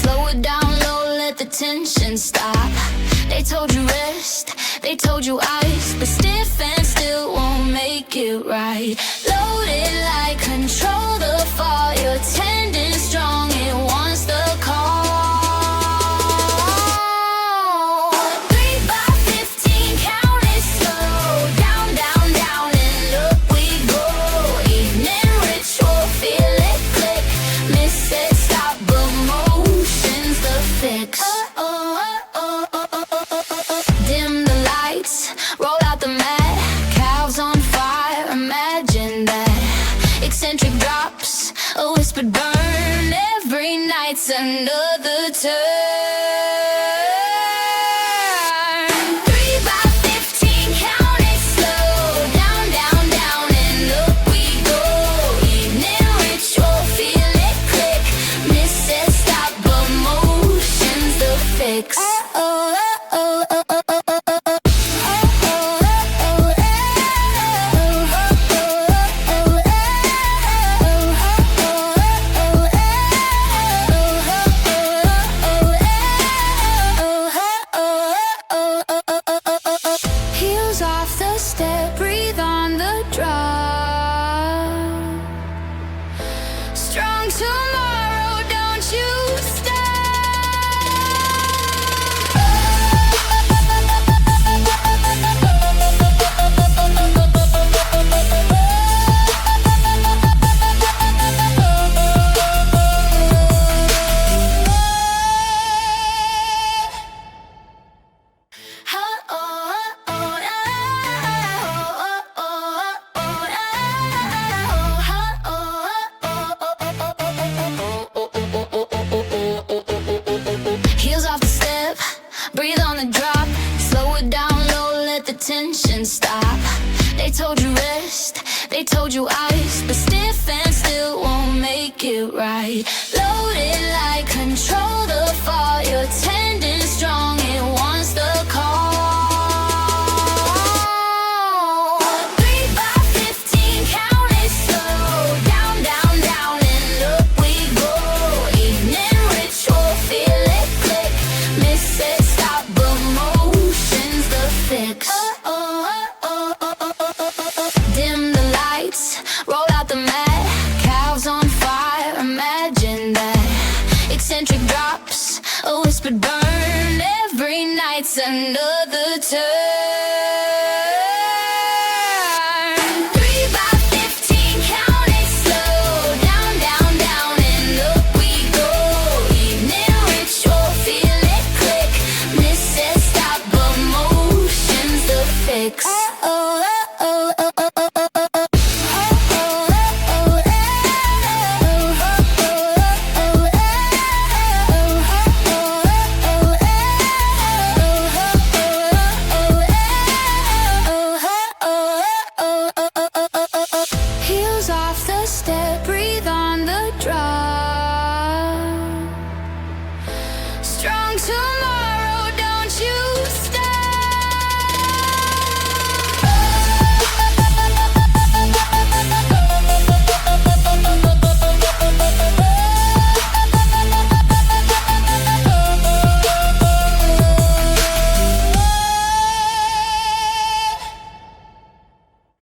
Slow it down low, let the tension stop. They told you rest, they told you ice, but stiff and still won't make it right. Load it like control the fall. Your tendon strong, it wants the call. 3 by 15, count it slow. Down, down, down, and up we go. Evening ritual, feel it click. Miss it, stop, but motion's the fix. Dim the lights, roll out the mat. Calves on fire, imagine that. Eccentric drops, a whispered burn. Every night's another turn. 3 by 15, count it slow. Down, down, down, and up we go. Evening ritual, feel it click. Miss it, stop, but motion's the fix. Heels off the step, breathe on the drop. Strong tomorrow, don't you Heels off the step, breathe on the drop. Slow it down low, let the tension stop. They told you rest, they told you ice, but stiff and still won't make it right. Load it like control the fall. Your tendon strong, it wants the call. 3 by 15, count it slow. Down, down, down, and up we go. Evening ritual, feel it click. Miss it, stop, but motion's the fix. Dim the lights, roll out the mat. Calves on fire, imagine that. Eccentric drops, a whispered burn. Every night's another turn.